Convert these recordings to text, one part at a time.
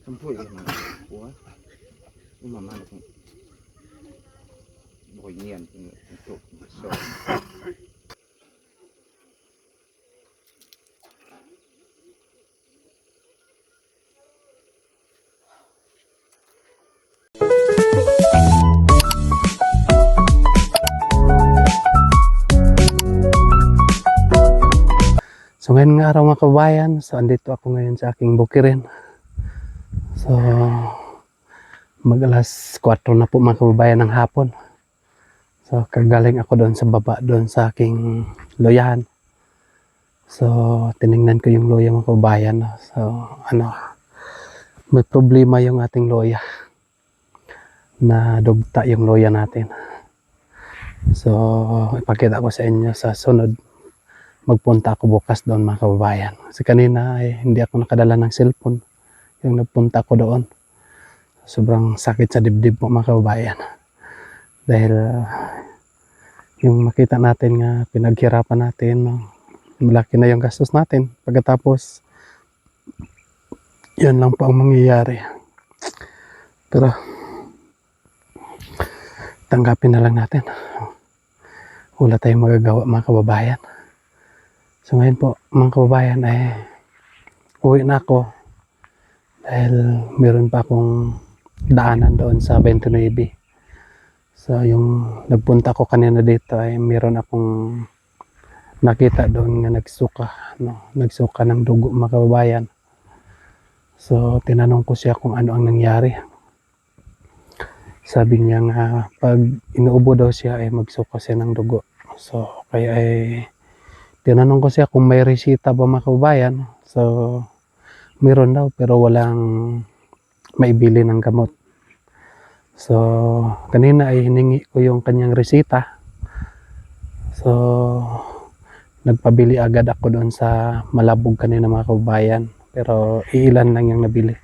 Sampu ya mga kuha. Umamana kung buhay niyan untuk so So ngayon nga araw mga kabayan, so andito ako ngayon sa aking bukirin. So mag alas 4 na po mga kababayan ng hapon. So kagaling ako doon sa baba, doon sa aking loyahan. So tinignan ko yung loya mga kababayan. So may problema yung ating loya. Na dugta yung loya natin. So ipakita ko sa inyo sa sunod. Magpunta ako bukas doon mga kababayan. Kasi kanina ay hindi ako nakadala ng cellphone. Yung nagpunta ako doon. Sobrang sakit sa dibdib po mga kababayan. Dahil yung makita natin nga pinaghirapan natin, malaki na yung gastos natin. Pagkatapos, yan lang po ang mangyayari. Pero, tanggapin na lang natin. Wala tayong magagawa mga kababayan. So ngayon po mga kababayan ay uwi na ako. Dahil meron pa akong daanan doon sa 29. So yung nagpunta ko kanina dito ay meron akong nakita doon nga nagsuka, nagsuka ng dugo mga kababayan. So tinanong ko siya kung ano ang nangyari. Sabi niya nga pag inuubo daw siya ay magsuka siya ng dugo. So kaya ay tinanong ko siya kung may resita ba mga kababayan. So meron daw pero walang maibili ng gamot. So kanina ay hiningi ko yung kanyang resita. So nagpabili agad ako doon sa Malabog kanina mga kababayan. Pero iilan lang yung nabili.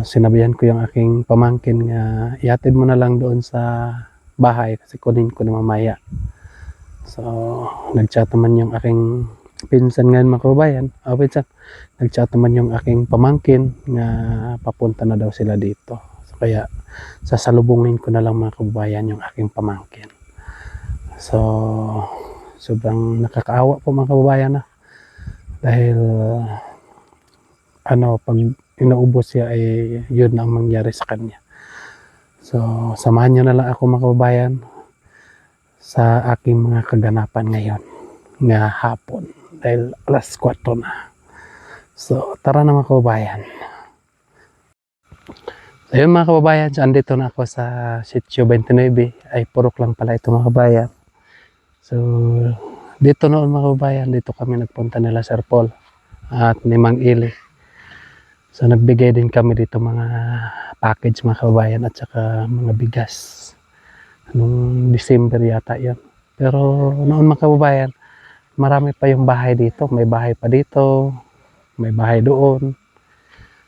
Sinabihan ko yung aking pamangkin nga ihatid mo na lang doon sa bahay kasi kunin ko na mamaya. So nagchat naman yung aking pinsan ngayon mga kababayan. Nagchat naman yung aking pamangkin nga papunta na daw sila dito. So, kaya sasalubungin ko na lang mga kababayan yung aking pamangkin. So sobrang nakakaawa po mga kababayan na. Dahil pag inaubos siya ay yun ang mangyari sa kanya. So samahan nyo na lang ako mga kababayan sa aking mga kaganapan ngayon nga hapon. Dahil alas 4 na. So tara na mga kababayan. So yun mga kababayan, so andito na ako sa Sitio 29. Ay purok lang pala ito mga kababayan. So dito noon mga kababayan, dito kami nagpunta nila Sir Paul at ni Mang Ili. So nagbigay din kami dito mga package mga kababayan at saka mga bigas. Nung December yata yun. Pero noon mga kababayan, marami pa yung bahay dito. May bahay pa dito, may bahay doon.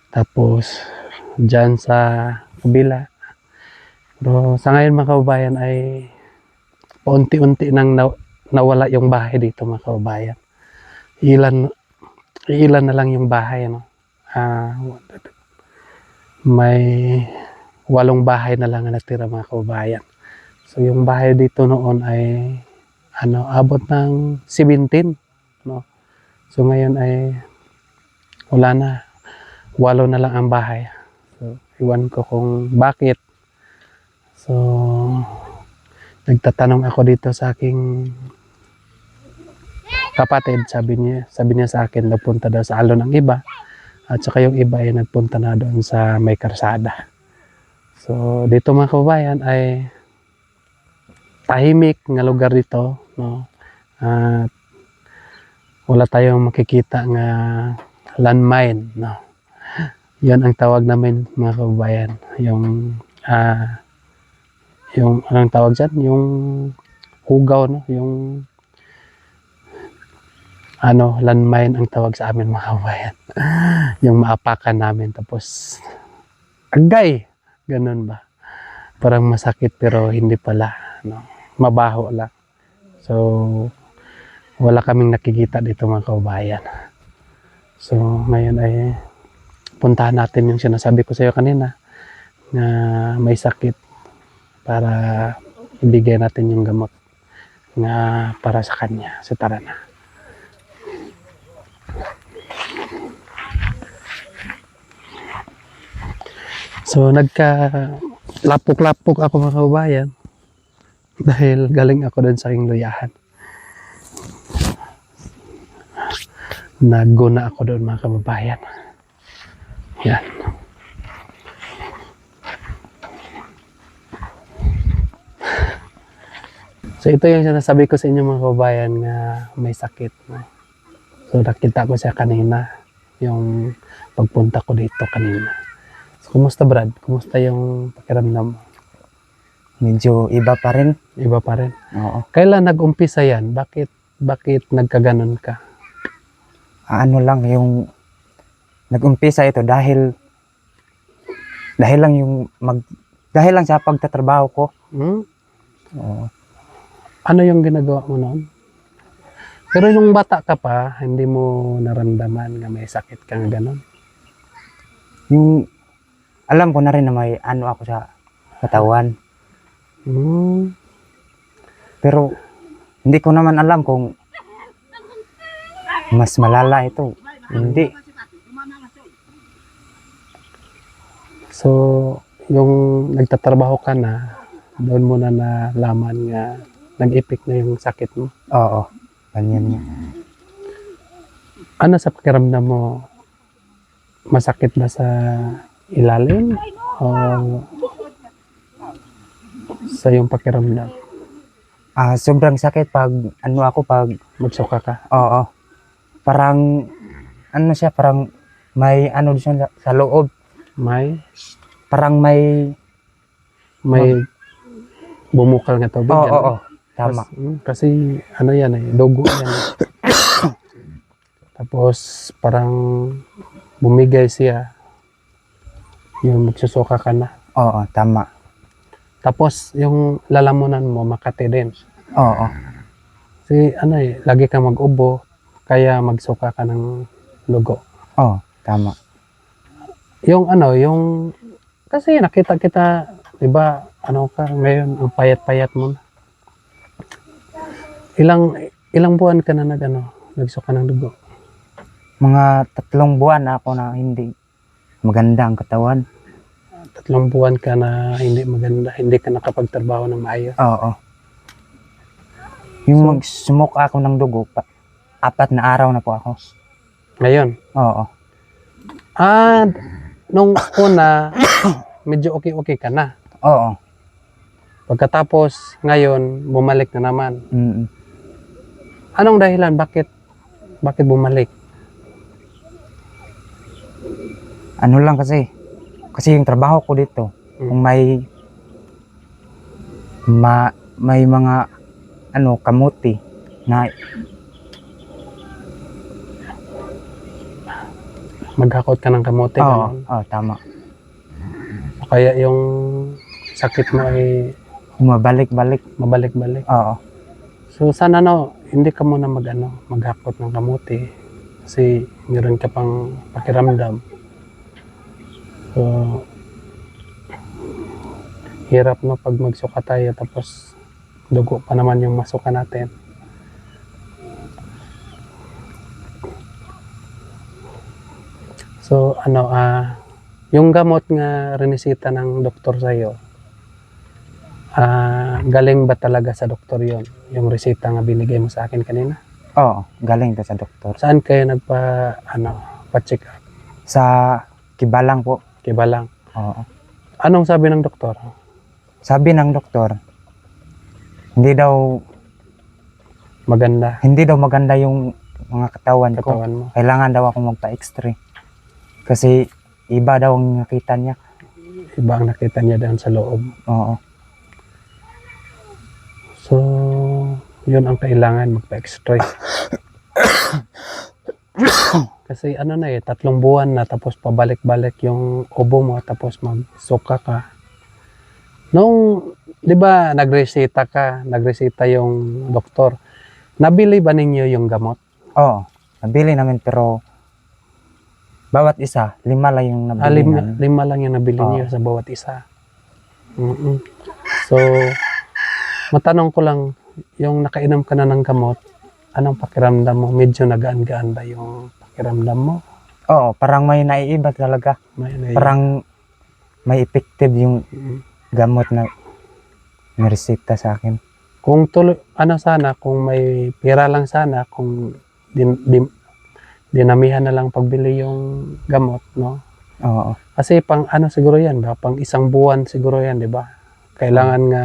Tapos dyan sa kabila. Pero sa ngayon mga kababayan ay paunti-unti nang nawala yung bahay dito mga kababayan. Ilan na lang yung bahay. May 8 bahay na lang na natira mga kababayan. So yung bahay dito noon ay abot ng 17. So ngayon ay wala na. 8 na lang ang bahay. So iwan ko kung bakit. So nagtatanong ako dito sa aking kapatid. Sabi niya sa akin nagpunta daw sa alon ng iba. At saka yung iba ay nagpunta na doon sa may karsada. So dito mga kababayan ay tahimik nga lugar dito, at wala tayong makikita nga landmine, yan ang tawag namin mga kababayan, yung anong tawag dyan, yung hugaw, yung landmine ang tawag sa amin mga kababayan. Yung maapakan namin tapos agay, ganun ba, parang masakit pero hindi pala, mabaho lang. So wala kaming nakikita dito mga kababayan. So ngayon ay puntahan natin yung sinasabi ko sa iyo kanina na may sakit para ibigay natin yung gamot na para sa kanya. So tara na. So lapok-lapok ako mga kababayan dahil galing ako doon sa aking luyahan. Naguna ako doon mga kababayan. Yan. So ito yung sinasabi ko sa inyo mga kababayan nga may sakit. So nakita ko siya kanina, yung pagpunta ko dito kanina. So kumusta Brad? Kumusta yung pakiramdam mo? Medyo iba pa rin. Iba pa rin? Oo. Kailan nag-umpisa yan? Bakit nagkaganon ka? Ano lang yung nag-umpisa ito dahil lang sa pagtatrabaho ko. Hmm? Oo. Ano yung ginagawa mo noon? Pero yung bata ka pa, hindi mo naramdaman nga may sakit kang ganon? Yung alam ko na rin na may ano ako sa katawan. Hmm. Pero hindi ko naman alam kung mas malala ito. Hindi. So, yung nagtatrabaho ka na, doon mo na nalaman nga nag-epek na yung sakit mo. Oo. Ganyan nga. Ano sa pakiramdam mo? Masakit ba sa ilalim? O sa yung pakiramdam? Sobrang sakit pag pag Magsuka ka? oo. Parang ano siya, parang may ano siya sa loob. Parang may bumukal nga tubig. oo, ano? oo. Tama. Kasi ano yan dugo yan. Tapos parang bumigay siya. Yung magsusuka ka na. Oo, tama. Tapos yung lalamunan mo makati din. Oo. Kasi lagi kang mag-ubo, kaya magsuka ka ng dugo. Oo, tama. Yung kasi nakita kita, 'di ba? Ngayon ang payat-payat mo na. Ilang buwan ka na nagsuka ng dugo? Mga 3 buwan na ako na hindi maganda ang katawan. 3 buwan ka na hindi maganda, hindi ka nakapagtrabaho ng maayos. Oo. Yung magsumok ako ng dugo, 4 na araw na po ako. Ngayon? Oo. Nung una, medyo okay ka na. Oo. Pagkatapos, ngayon, bumalik na naman. Mm. Anong dahilan? Bakit bumalik? Ano lang kasi yung trabaho ko dito, kung may mga kamuti na Maghakot ka ng kamote. Oo, tama. Kaya yung sakit mo ay Mabalik-balik. mabalik-balik. Oo. So sana hindi ka muna maghakot ng kamote kasi meron ka pang pakiramdam. So hirap pag magsuka tayo tapos dugo pa naman yung masuka natin. So yung gamot nga rinisita ng doktor sa'yo, galing ba talaga sa doktor yon? Yung resita nga binigay mo sa akin kanina? Oo, galing to sa doktor. Saan kayo pa-check up? Sa Kibalang po. Kibalang. Oo. Anong sabi ng doktor? Sabi ng doktor, hindi daw maganda yung mga katawan ko. Katawan mo. Kailangan daw ako magpa-x-ray. Kasi iba daw ang nakita niya. Iba ang nakita niya doon sa loob. Oo. So, yun ang kailangan, magpa-x-ray. Kasi 3 buwan na tapos pabalik-balik yung ubo mo tapos magsuka ka. Di ba nagresita yung doktor. Nabili ba ninyo yung gamot? Oo, nabili namin pero Bawat isa, 5 lang yung nabili Lima, namin. 5 lang yung nabili Oo. niyo sa bawat isa. Mm-mm. So, matanong ko lang, yung nakainom ka na ng gamot, anong pakiramdam mo? Medyo nagaan-gaan ba yung pakiramdam mo? Oo, parang may naiiba talaga. May, Parang may effective yung Mm. gamot na niresita sa akin. Kung tuloy, sana, kung may pera lang sana, kung dinamihan na lang pagbili yung gamot, no? Oo. Kasi pang siguro yan ba? Pang isang buwan siguro yan, di ba? Kailangan nga,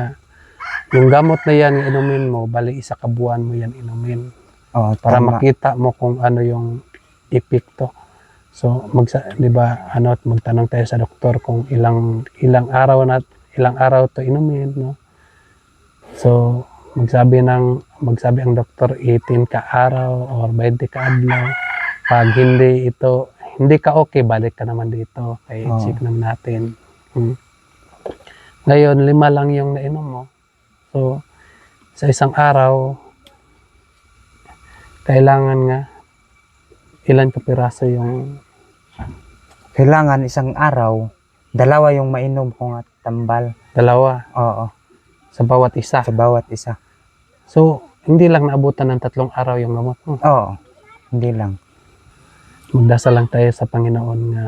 yung gamot na yan, inumin mo, bali isa ka buwan mo yan inumin. Oo, Para tama. makita mo kung ano yung epekto. So, di ba, magtanong tayo sa doktor kung ilang araw to inumin, no? So, magsabi ang doktor 18 ka araw or 20 ka adlaw. Pag hindi ka okay, balik ka naman dito. Kaya check naman natin. Ngayon, 5 lang yung nainom mo. So, sa isang araw, kailangan nga, ilan ka piraso yung... Kailangan isang araw, 2 yung mainom ko nga tambal. 2? Oo, Sa bawat isa. sa bawat isa. So, hindi lang naabutan ng 3 araw yung gamot mo. Oo, hindi lang. Magdasal lang tayo sa Panginoon nga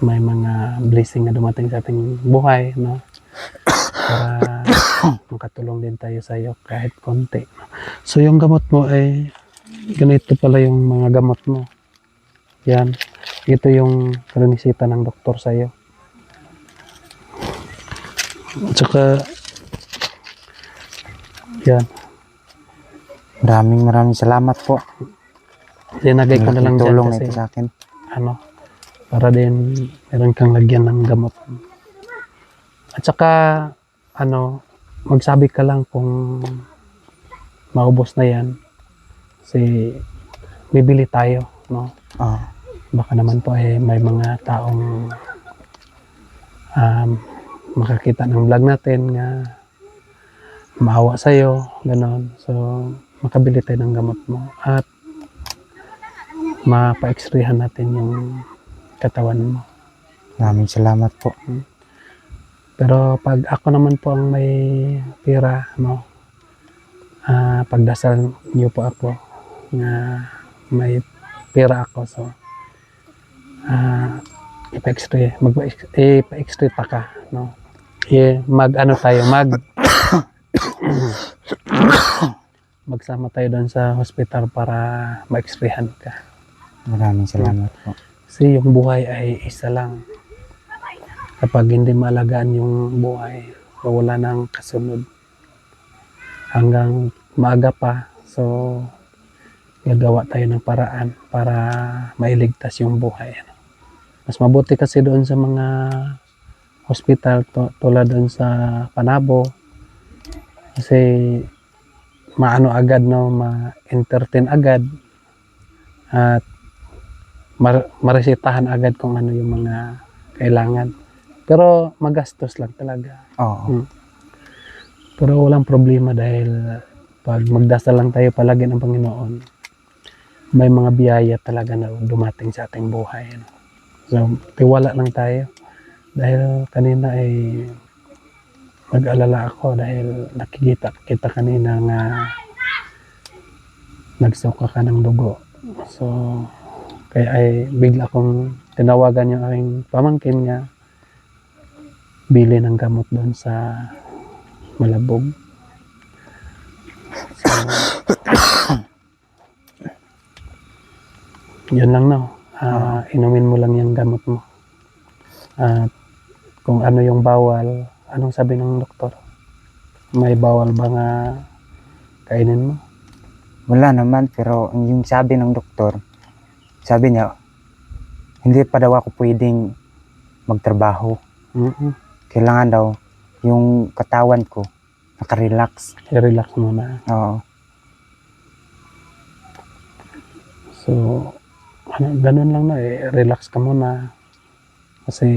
may mga blessing na dumating sa ating buhay, no? Para makatulong din tayo sa iyo kahit konti. So, yung gamot mo ay ganito pala yung mga gamot mo. Yan. Ito yung krinisita ng doktor sa iyo. Tsaka, yan. Maraming salamat po. Sinagay ko na lang dyan Tulong kasi, ito sa akin. para din meron kang lagyan ng gamot. At saka, magsabi ka lang kung maubos na yan. Kasi, bibili tayo, no? Oo. Baka naman po may mga taong makakita ng vlog natin nga maawa sa'yo, gano'n. So, makabili tayo ng gamot mo at mapa-x-rayhan natin yung katawan mo. Maraming salamat po. Pero pag ako naman po ang may pera, no, pagdasal niyo po ako na may pera ako. So, ipa-x-ray ka, no? Magsama tayo doon sa hospital para ma-x-rayhan ka. Maraming salamat po. Kasi yung buhay ay isa lang. Kapag hindi maalagaan yung buhay, wala nang kasunod. Hanggang maaga pa, so gagawa tayo ng paraan para mailigtas yung buhay. Mas mabuti kasi doon sa mga hospital tulad doon sa Panabo, kasi agad, no, ma-entertain agad at maresitahan agad kung ano yung mga kailangan. Pero magastos lang talaga. Oo. Pero walang problema dahil pag magdasal lang tayo palagi ng Panginoon, may mga biyaya talaga na dumating sa ating buhay. So, tiwala lang tayo. Dahil kanina ay nag-alala ako dahil nakikita kita kanina nga nagsuka ka ng dugo. So, kaya ay bigla kong tinawagan yung aking pamangkin nga bili ng gamot doon sa Malabog. So, yun lang, no. Inumin mo lang yung gamot mo. At kung ano yung bawal, anong sabi ng doktor? May bawal ba nga kainin mo? Wala naman, pero yung sabi ng doktor, sabi niya, hindi pa daw ako pwedeng magtrabaho. Kailangan daw yung katawan ko nakarelax. I-relax muna. Oo. So, ganun lang, no, relax ka muna. Kasi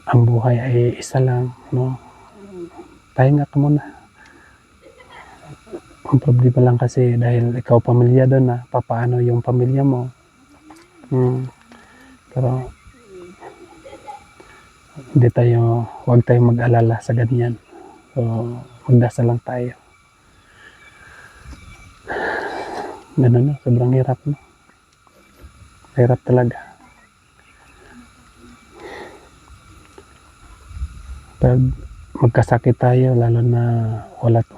ang buhay ay isa lang, no. Pahinga ka muna. Ang problema lang kasi dahil ikaw pamilya doon na, papaano yung pamilya mo. Pero huwag tayong mag-alala sa ganyan. So, magdasal lang tayo. Ganun no, sobrang hirap no. Hirap talaga. Pag magkasakit tayo, lalo na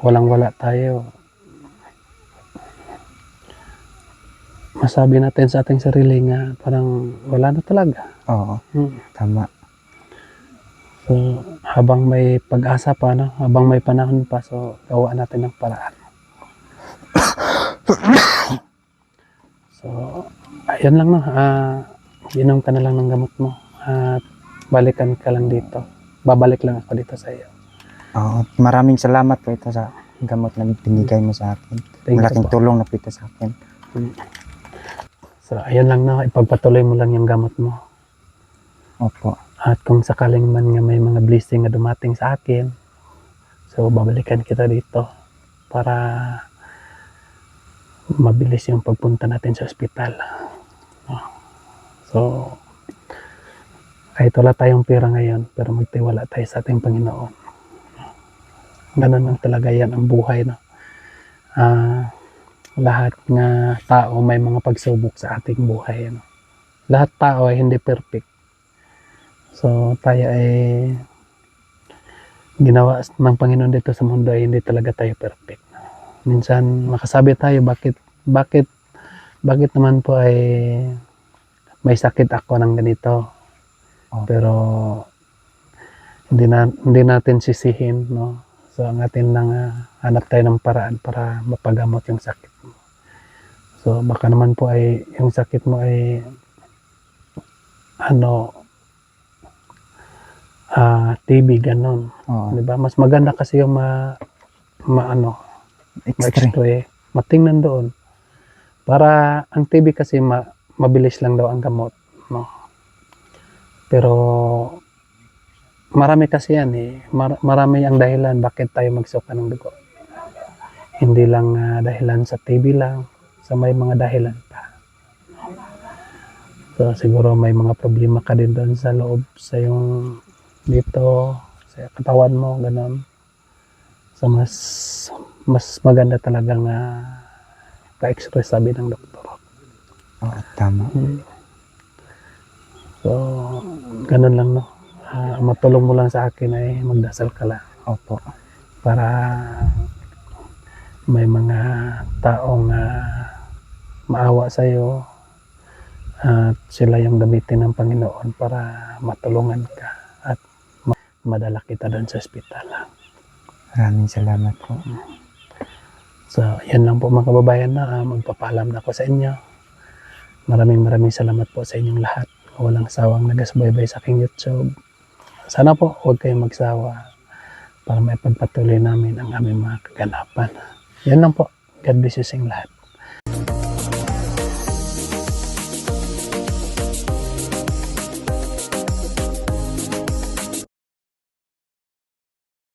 walang-wala tayo, masabi natin sa ating sarili nga parang wala na talaga. Oo, tama. So, habang may pag-asa pa, no? Habang may panahon pa, so gawa natin ng paraan. So, ayun lang no. Inom ka na lang ng gamot mo at balikan ka lang dito. Babalik lang ako dito sa iyo. Oo, maraming salamat po ito sa gamot na binigay mo sa akin. Thank you Malaking po. tulong na po ito sa akin. So, ayun lang no. Ipagpatuloy mo lang yung gamot mo. Opo. At kung sakaling man nga may mga blessing na dumating sa akin, so babalikan kita dito para mabilis yung pagpunta natin sa ospital. So, kahit wala tayong pera ngayon, pero magtiwala tayo sa ating Panginoon. Ganun lang talaga yan ang buhay. No? Lahat nga tao may mga pagsubok sa ating buhay. No? Lahat tao ay hindi perfect. So, tayo ay ginawa ng Panginoon dito sa mundo ay hindi talaga tayo perfect. Minsan makasabi tayo bakit naman po ay may sakit ako ng ganito. Pero hindi natin sisihin, no. So ang atin lang hanap tayo ng paraan para mapagamot yung sakit mo. So baka naman po ay yung sakit mo ay TB ganon. Di ba? Mas maganda kasi yung ma-x-ray, matingnan doon. Para ang TB kasi mabilis lang daw ang gamot, no. Pero marami kasi yan eh. Marami ang dahilan bakit tayo magsuka ng dugo. Hindi lang dahilan sa TB lang, sa may mga dahilan pa. So siguro may mga problema ka din doon sa loob, sa yung dito, sa katawan mo, ganon. So mas maganda talagang pa-x-ray sabi ng doktor. Tama. So, ganun lang no. Matulong mo lang sa akin ay magdasal ka lang. Opo. Para may mga taong maawa sa iyo at sila yung gamitin ng Panginoon para matulungan ka at madala kita doon sa ospital. Maraming salamat po. So, yan lang po mga kababayan na magpapaalam na ako sa inyo. Maraming salamat po sa inyong lahat. Walang sawang nagasbaybay sa aking YouTube. Sana po huwag kayong magsawa para maipagpatuloy namin ang aming mga kaganapan. Yan lang po. God bless you sa lahat.